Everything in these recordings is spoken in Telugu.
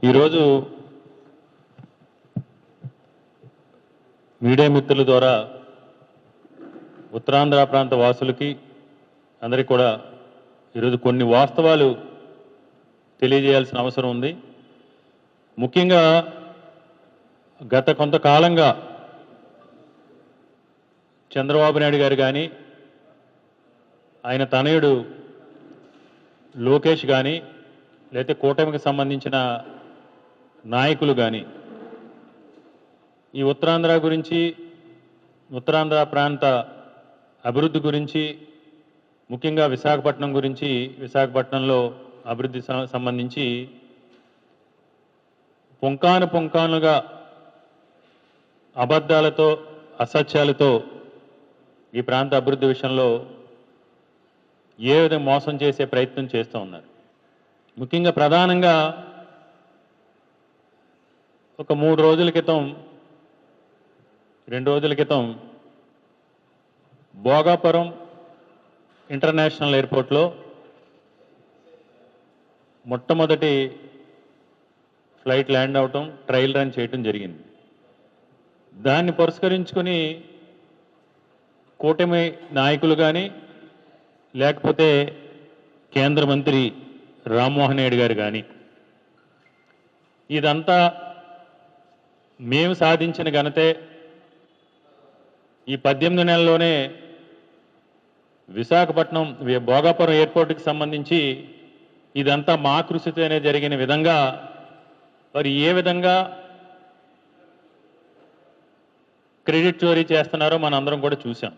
ఈరోజు మీడియా మిత్రుల ద్వారా ఉత్తరాంధ్ర ప్రాంత వాసులకి అందరికీ కూడా ఈరోజు కొన్ని వాస్తవాలు తెలియజేయాల్సిన అవసరం ఉంది. ముఖ్యంగా గత కొంతకాలంగా చంద్రబాబు నాయుడు గారు కానీ ఆయన తనయుడు లోకేష్ కానీ లేకపోతే కూటమికి సంబంధించిన నాయకులు కానీ ఈ ఉత్తరాంధ్ర గురించి ఉత్తరాంధ్ర ప్రాంత అభివృద్ధి గురించి ముఖ్యంగా విశాఖపట్నం గురించి విశాఖపట్నంలో అభివృద్ధి సంబంధించి పుంకానుగా అబద్ధాలతో అసత్యాలతో ఈ ప్రాంత అభివృద్ధి విషయంలో ఏ విధంగా మోసం చేసే ప్రయత్నం చేస్తూ ఉన్నారు. ముఖ్యంగా ప్రధానంగా ఒక 2 రోజుల క్రితం భోగాపురం ఇంటర్నేషనల్ ఎయిర్పోర్ట్లో మొట్టమొదటి ఫ్లైట్ ల్యాండ్ అవటం, ట్రయల్ రన్ చేయటం జరిగింది. దాన్ని పురస్కరించుకొని కూటమి నాయకులు కానీ లేకపోతే కేంద్ర మంత్రి రామ్మోహన్ నాయుడు గారు కానీ ఇదంతా మేము సాధించిన ఘనతే, ఈ 18 నెలల్లోనే విశాఖపట్నం భోగాపురం ఎయిర్పోర్ట్కి సంబంధించి ఇదంతా మా కృషితోనే జరిగిన విధంగా మరి ఏ విధంగా క్రెడిట్ చోరీ చేస్తున్నారో మనందరం కూడా చూసాం.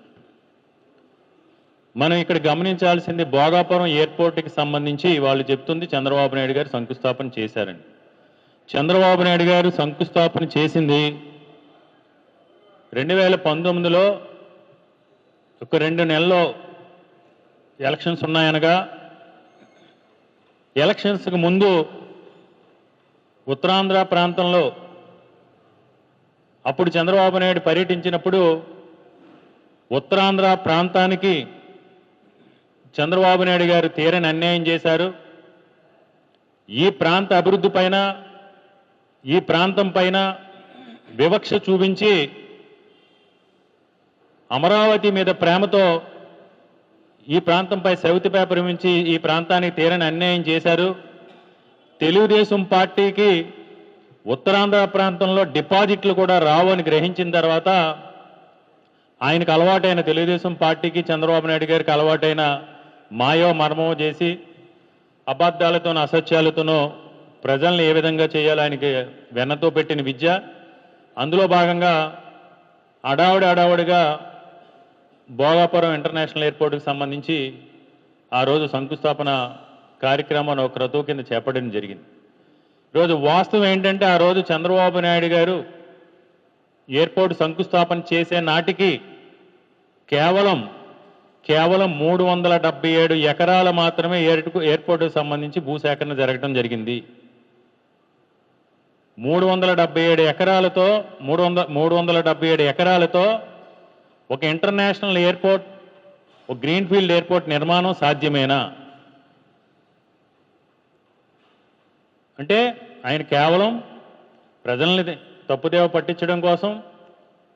మనం ఇక్కడ గమనించాల్సింది భోగాపురం ఎయిర్పోర్ట్కి సంబంధించి వాళ్ళు చెప్తుంది చంద్రబాబు నాయుడు గారు శంకుస్థాపన చేశారని. చంద్రబాబు నాయుడు గారు శంకుస్థాపన చేసింది 2019లో ఒక 2 నెలల్లో ఎలక్షన్స్ ఉన్నాయనగా ఎలక్షన్స్కి ముందు ఉత్తరాంధ్ర ప్రాంతంలో అప్పుడు చంద్రబాబు నాయుడు పర్యటించినప్పుడు ఉత్తరాంధ్ర ప్రాంతానికి చంద్రబాబు నాయుడు గారు తీరని అన్యాయం చేశారు. ఈ ప్రాంత అభివృద్ధి పైన ఈ ప్రాంతం పైన వివక్ష చూపించి అమరావతి మీద ప్రేమతో ఈ ప్రాంతంపై సెవతి పేపర్ ఉంచి ఈ ప్రాంతానికి తీరని అన్యాయం చేశారు. తెలుగుదేశం పార్టీకి ఉత్తరాంధ్ర ప్రాంతంలో డిపాజిట్లు కూడా రావని గ్రహించిన తర్వాత ఆయనకు అలవాటైన తెలుగుదేశం పార్టీకి చంద్రబాబు నాయుడు గారికి అలవాటైన మాయో మర్మో చేసి అబద్ధాలతోనూ అసత్యాలతోనూ ప్రజల్ని ఏ విధంగా చేయాలో ఆయనకి వెన్నతో పెట్టిన విద్య. అందులో భాగంగా అడావుడిగా భోగాపురం ఇంటర్నేషనల్ ఎయిర్పోర్ట్కి సంబంధించి ఆ రోజు శంకుస్థాపన కార్యక్రమాన్ని ఒక క్రతువు కింద చేపట్టడం జరిగింది. ఈరోజు వాస్తవం ఏంటంటే ఆ రోజు చంద్రబాబు నాయుడు గారు ఎయిర్పోర్ట్ శంకుస్థాపన చేసే నాటికి కేవలం 377 ఎకరాలు మాత్రమే ఎయిర్పోర్టుకు సంబంధించి భూసేకరణ జరగడం జరిగింది. 377 ఎకరాలతో ఒక ఇంటర్నేషనల్ ఎయిర్పోర్ట్, ఒక గ్రీన్ఫీల్డ్ ఎయిర్పోర్ట్ నిర్మాణం సాధ్యమేనా అంటే ఆయన కేవలం ప్రజల్ని తప్పుదేవ పట్టించడం కోసం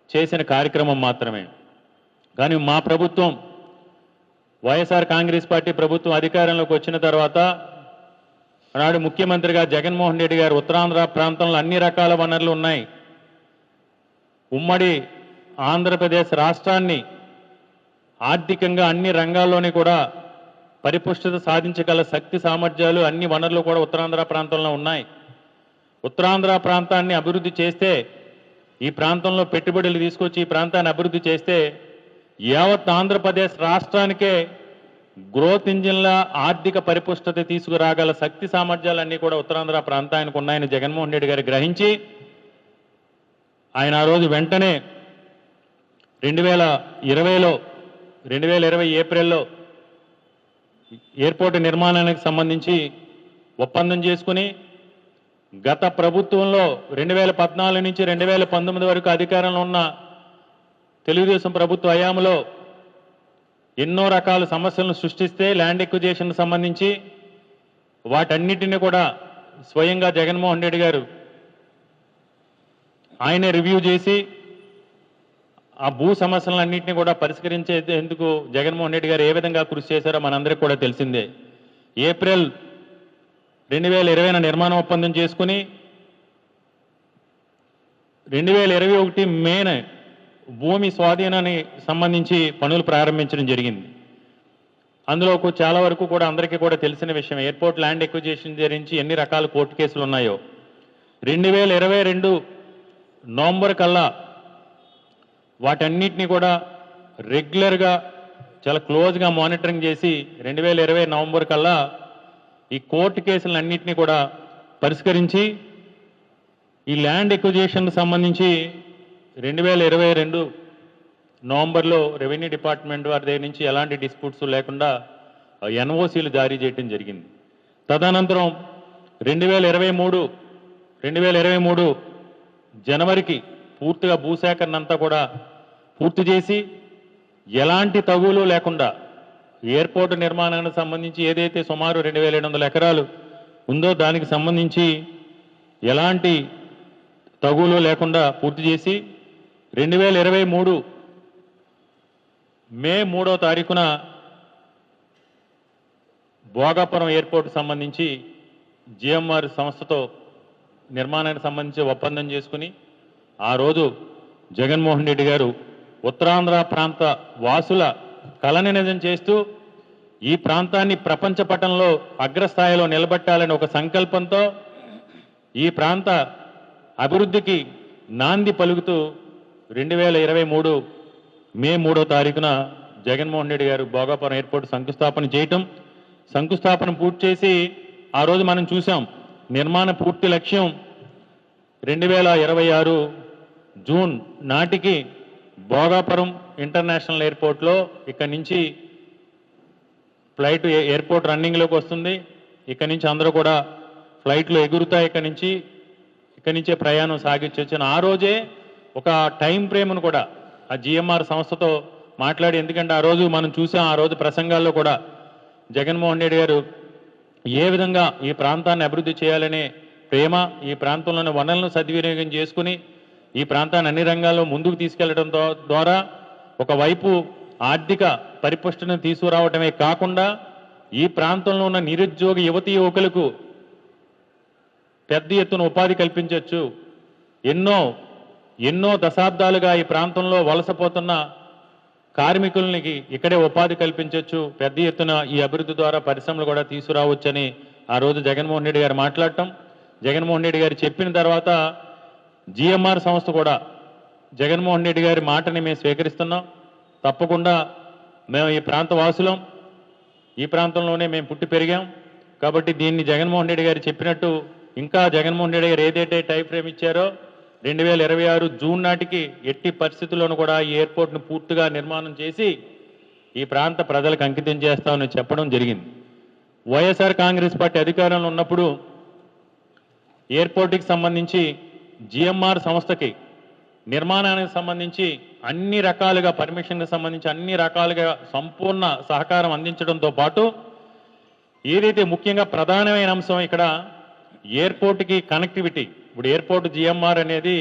చేసిన కార్యక్రమం మాత్రమే. కానీ మా ప్రభుత్వం వైఎస్ఆర్ కాంగ్రెస్ పార్టీ ప్రభుత్వం అధికారంలోకి వచ్చిన తర్వాత ఆనాడు ముఖ్యమంత్రిగా జగన్మోహన్ రెడ్డి గారు ఉత్తరాంధ్ర ప్రాంతంలో అన్ని రకాల వనరులు ఉన్నాయి. ఉమ్మడి ఆంధ్రప్రదేశ్ రాష్ట్రాన్ని ఆర్థికంగా అన్ని రంగాల్లోని కూడా పరిపుష్టత సాధించగల శక్తి సామర్థ్యాలు అన్ని వనరులు కూడా ఉత్తరాంధ్ర ప్రాంతంలో ఉన్నాయి. ఉత్తరాంధ్ర ప్రాంతాన్ని అభివృద్ధి చేస్తే, ఈ ప్రాంతంలో పెట్టుబడులు తీసుకొచ్చి ఈ ప్రాంతాన్ని అభివృద్ధి చేస్తే యావత్ ఆంధ్రప్రదేశ్ రాష్ట్రానికే గ్రోత్ ఇంజిన్లా ఆర్థిక పరిపుష్టత తీసుకురాగల శక్తి సామర్థ్యాలన్నీ కూడా ఉత్తరాంధ్ర ప్రాంతానికి ఉన్నాయని జగన్మోహన్ రెడ్డి గారు గ్రహించి ఆయన ఆ రోజు వెంటనే 2020 ఏప్రిల్లో ఎయిర్పోర్ట్ నిర్మాణానికి సంబంధించి ఒప్పందం చేసుకుని గత ప్రభుత్వంలో 2014 నుంచి 2019 వరకు అధికారంలో ఉన్న తెలుగుదేశం ప్రభుత్వ హయాంలో ఎన్నో రకాల సమస్యలను సృష్టిస్తే ల్యాండ్ ఎక్విజిషన్ సంబంధించి వాటన్నిటిని కూడా స్వయంగా జగన్మోహన్ రెడ్డి గారు ఆయనే రివ్యూ చేసి ఆ భూ సమస్యలన్నింటినీ కూడా పరిష్కరించేందుకు జగన్మోహన్ రెడ్డి గారు ఏ విధంగా కృషి చేశారో మనందరికీ కూడా తెలిసిందే. ఏప్రిల్ 2020 నిర్మాణ ఒప్పందం చేసుకుని 2021 మేన భూమి స్వాధీనానికి సంబంధించి పనులు ప్రారంభించడం జరిగింది. అందులో చాలా వరకు కూడా అందరికీ కూడా తెలిసిన విషయం, ఎయిర్పోర్ట్ ల్యాండ్ ఎక్విజిషన్ గురించి ఎన్ని రకాల కోర్టు కేసులు ఉన్నాయో. 2022 నవంబర్ కల్లా వాటన్నిటిని కూడా రెగ్యులర్గా చాలా క్లోజ్గా మానిటరింగ్ చేసి 2020 నవంబర్ కల్లా ఈ కోర్టు కేసులన్నింటినీ కూడా పరిష్కరించి ఈ ల్యాండ్ ఎక్విజిషన్ సంబంధించి 2022 నవంబర్లో రెవెన్యూ డిపార్ట్మెంట్ వారి దగ్గర నుంచి ఎలాంటి డిస్ప్యూట్స్ లేకుండా ఎన్ఓసీలు జారీ చేయడం జరిగింది. తదనంతరం 2023 జనవరికి పూర్తిగా భూసేకరణ అంతా కూడా పూర్తి చేసి ఎలాంటి తగులు లేకుండా ఎయిర్పోర్టు నిర్మాణానికి సంబంధించి ఏదైతే సుమారు 2700 ఎకరాలు ఉందో దానికి సంబంధించి ఎలాంటి తగులు లేకుండా పూర్తి చేసి 2023 మే 3వ తారీఖున భోగాపురం ఎయిర్పోర్ట్ సంబంధించి జిఎంఆర్ సంస్థతో నిర్మాణానికి సంబంధించి ఒప్పందం చేసుకుని ఆ రోజు జగన్మోహన్ రెడ్డి గారు ఉత్తరాంధ్ర ప్రాంత వాసుల కలని నిజం చేస్తూ ఈ ప్రాంతాన్ని ప్రపంచ పటంలో అగ్రస్థాయిలో నిలబెట్టాలని ఒక సంకల్పంతో ఈ ప్రాంత అభివృద్ధికి నాంది పలుకుతూ 2023 మే 3వ తారీఖున జగన్మోహన్ రెడ్డి గారు భోగాపురం ఎయిర్పోర్ట్ శంకుస్థాపన చేయటం, శంకుస్థాపన పూర్తి చేసి ఆ రోజు మనం చూసాం నిర్మాణ పూర్తి లక్ష్యం 2026 జూన్ నాటికి భోగాపురం ఇంటర్నేషనల్ ఎయిర్పోర్ట్లో ఇక్కడి నుంచి ఫ్లైట్ ఎయిర్పోర్ట్ రన్నింగ్లోకి వస్తుంది. ఇక్కడి నుంచి అందరూ కూడా ఫ్లైట్లు ఎగురుతాయి. ఇక్కడి నుంచే ప్రయాణం సాగించవచ్చు. ఆ రోజే ఒక టైం ఫ్రేమ్ను కూడా ఆ జిఎంఆర్ సంస్థతో మాట్లాడి, ఎందుకంటే ఆ రోజు మనం చూసాం, ఆ రోజు ప్రసంగాల్లో కూడా జగన్మోహన్ రెడ్డి గారు ఏ విధంగా ఈ ప్రాంతాన్ని అభివృద్ధి చేయాలనే ప్రేమ, ఈ ప్రాంతంలోని వనరులను సద్వినియోగం చేసుకుని ఈ ప్రాంతాన్ని అన్ని రంగాల్లో ముందుకు తీసుకెళ్లడం ద్వారా ఒకవైపు ఆర్థిక పరిపుష్టిని తీసుకురావడమే కాకుండా ఈ ప్రాంతంలో ఉన్న నిరుద్యోగ యువతీ యువకులకు పెద్ద ఎత్తున ఉపాధి కల్పించవచ్చు. ఎన్నో దశాబ్దాలుగా ఈ ప్రాంతంలో వలసపోతున్న కార్మికులకి ఇక్కడే ఉపాధి కల్పించవచ్చు. పెద్ద ఎత్తున ఈ అభివృద్ధి ద్వారా పరిశ్రమలు కూడా తీసుకురావచ్చని ఆ రోజు జగన్మోహన్ రెడ్డి గారు మాట్లాడటం, జగన్మోహన్ రెడ్డి గారు చెప్పిన తర్వాత జిఎంఆర్ సంస్థ కూడా జగన్మోహన్ రెడ్డి గారి మాటని మేము స్వీకరిస్తున్నాం. తప్పకుండా మేము ఈ ప్రాంత వాసులం, ఈ ప్రాంతంలోనే మేము పుట్టి పెరిగాం కాబట్టి దీన్ని జగన్మోహన్ రెడ్డి గారు చెప్పినట్టు ఇంకా జగన్మోహన్ రెడ్డి గారు ఏదైతే టైం ఫ్రేమ్ ఇచ్చారో 2026 జూన్ నాటికి ఎట్టి పరిస్థితుల్లోనూ కూడా ఈ ఎయిర్పోర్ట్ను పూర్తిగా నిర్మాణం చేసి ఈ ప్రాంత ప్రజలకు అంకితం చేస్తామని చెప్పడం జరిగింది. వైఎస్ఆర్ కాంగ్రెస్ పార్టీ అధికారంలో ఉన్నప్పుడు ఎయిర్పోర్ట్కి సంబంధించి జిఎంఆర్ సంస్థకి నిర్మాణానికి సంబంధించి అన్ని రకాలుగా పర్మిషన్కి సంబంధించి అన్ని రకాలుగా సంపూర్ణ సహకారం అందించడంతో పాటు ఏదైతే ముఖ్యంగా ప్రధానమైన అంశం ఇక్కడ ఎయిర్పోర్ట్కి కనెక్టివిటీ. ఇప్పుడు ఎయిర్పోర్ట్ జిఎంఆర్ అనేది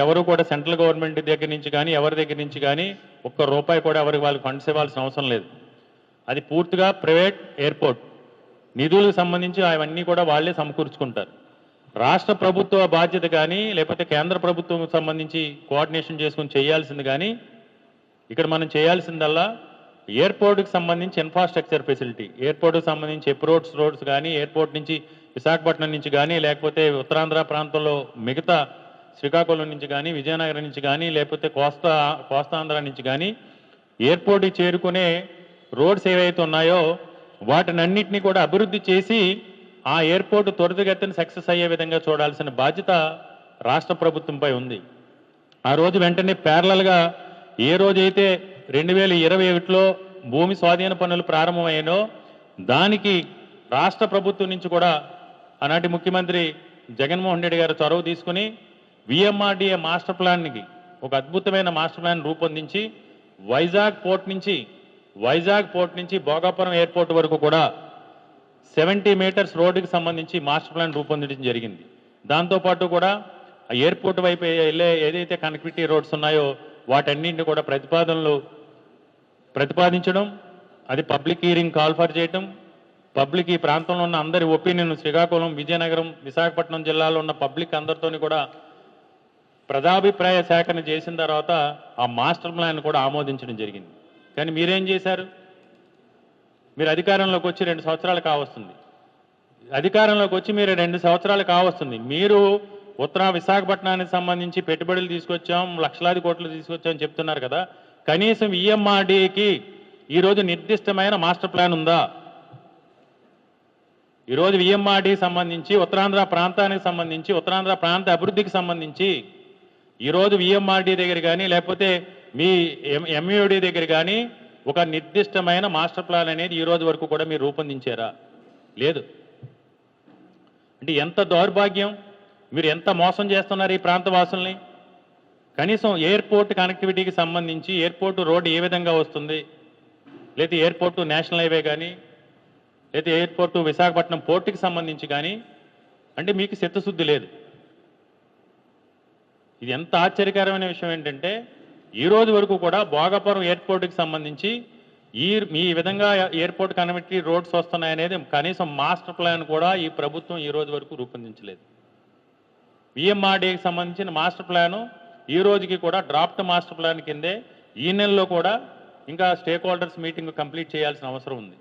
ఎవరు కూడా సెంట్రల్ గవర్నమెంట్ దగ్గర నుంచి కానీ ఎవరి దగ్గర నుంచి కానీ ఒక్క రూపాయి కూడా ఎవరికి వాళ్ళకి ఫండ్స్ ఇవ్వాల్సిన అవసరం లేదు. అది పూర్తిగా ప్రైవేట్ ఎయిర్పోర్ట్. నిధులకు సంబంధించి అవన్నీ కూడా వాళ్ళే సమకూర్చుకుంటారు. రాష్ట్ర ప్రభుత్వ బాధ్యత కానీ లేకపోతే కేంద్ర ప్రభుత్వం సంబంధించి కోఆర్డినేషన్ చేసుకుని చేయాల్సింది కానీ ఇక్కడ మనం చేయాల్సిందల్లా ఎయిర్పోర్ట్కి సంబంధించి ఇన్ఫ్రాస్ట్రక్చర్ ఫెసిలిటీ, ఎయిర్పోర్ట్కి సంబంధించి రోడ్స్ కానీ ఎయిర్పోర్ట్ నుంచి విశాఖపట్నం నుంచి కానీ లేకపోతే ఉత్తరాంధ్ర ప్రాంతంలో మిగతా శ్రీకాకుళం నుంచి కానీ విజయనగరం నుంచి కానీ లేకపోతే కోస్తాంధ్ర నుంచి కానీ ఎయిర్పోర్ట్కి చేరుకునే రోడ్స్ ఏవైతే ఉన్నాయో వాటినన్నింటినీ కూడా అభివృద్ధి చేసి ఆ ఎయిర్పోర్ట్ త్వరితగతిన సక్సెస్ అయ్యే విధంగా చూడాల్సిన బాధ్యత రాష్ట్ర ప్రభుత్వంపై ఉంది. ఆ రోజు వెంటనే ప్యారలల్గా ఏ రోజైతే 2021లో భూమి స్వాధీన పనులు ప్రారంభమయ్యానో దానికి రాష్ట్ర ప్రభుత్వం నుంచి కూడా ఆనాటి ముఖ్యమంత్రి జగన్మోహన్ రెడ్డి గారు చొరవ తీసుకుని విఎంఆర్డీఏ మాస్టర్ ప్లాన్కి ఒక అద్భుతమైన మాస్టర్ ప్లాన్ రూపొందించి వైజాగ్ పోర్ట్ నుంచి భోగాపురం ఎయిర్పోర్ట్ వరకు కూడా 70 మీటర్స్ రోడ్డుకి సంబంధించి మాస్టర్ ప్లాన్ రూపొందించడం జరిగింది. దాంతోపాటు కూడా ఆ ఎయిర్పోర్ట్ వైపు వెళ్ళే ఏదైతే కనెక్టివిటీ రోడ్స్ ఉన్నాయో వాటన్నింటిని కూడా ప్రతిపాదించడం, అది పబ్లిక్ హీరింగ్ కాల్ ఫర్ చేయటం, పబ్లిక్ ఈ ప్రాంతంలో ఉన్న అందరి ఒపీనియన్, శ్రీకాకుళం, విజయనగరం, విశాఖపట్నం జిల్లాలో ఉన్న పబ్లిక్ అందరితోని కూడా ప్రజాభిప్రాయ సేకరణ చేసిన తర్వాత ఆ మాస్టర్ ప్లాన్ కూడా ఆమోదించడం జరిగింది. కానీ మీరేం చేశారు? మీరు అధికారంలోకి వచ్చి 2 సంవత్సరాలు కావస్తుంది. అధికారంలోకి వచ్చి మీరు 2 సంవత్సరాలు కావస్తుంది. మీరు విశాఖపట్నానికి సంబంధించి పెట్టుబడులు తీసుకొచ్చాం, లక్షలాది కోట్లు తీసుకొచ్చామని చెప్తున్నారు కదా, కనీసం ఈఎంఆర్డీకి ఈరోజు నిర్దిష్టమైన మాస్టర్ ప్లాన్ ఉందా? ఈరోజు ఈఎంఆర్డీకి సంబంధించి ఉత్తరాంధ్ర ప్రాంతానికి సంబంధించి ఉత్తరాంధ్ర ప్రాంత అభివృద్ధికి సంబంధించి ఈరోజు ఈఎంఆర్డీ దగ్గర కానీ లేకపోతే మీ ఎంయూడీ దగ్గర కానీ ఒక నిర్దిష్టమైన మాస్టర్ ప్లాన్ అనేది ఈ రోజు వరకు కూడా మీరు రూపొందించారా? లేదు. అంటే ఎంత దౌర్భాగ్యం, మీరు ఎంత మోసం చేస్తున్నారు ఈ ప్రాంత వాసుల్ని. కనీసం ఎయిర్పోర్ట్ కనెక్టివిటీకి సంబంధించి ఎయిర్పోర్ట్ రోడ్ ఏ విధంగా వస్తుంది, లేదా ఎయిర్పోర్ట్ నేషనల్ హైవే కానీ లేదా ఎయిర్పోర్ట్ విశాఖపట్నం పోర్టుకి సంబంధించి కానీ అంటే మీకు చిత్తశుద్ధి లేదు. ఇది ఎంత ఆశ్చర్యకరమైన విషయం ఏంటంటే ఈ రోజు వరకు కూడా భోగాపురం ఎయిర్పోర్ట్కి సంబంధించి ఈ విధంగా ఎయిర్పోర్ట్ కనెక్టివిటీ రోడ్స్ వస్తున్నాయనేది కనీసం మాస్టర్ ప్లాన్ కూడా ఈ ప్రభుత్వం ఈ రోజు వరకు రూపొందించలేదు. ఈఎంఆర్డీకి సంబంధించిన మాస్టర్ ప్లాను ఈ రోజుకి కూడా డ్రాఫ్ట్ మాస్టర్ ప్లాన్ కిందే ఈ నెలలో కూడా ఇంకా స్టేక్ హోల్డర్స్ మీటింగ్ కంప్లీట్ చేయాల్సిన అవసరం ఉంది.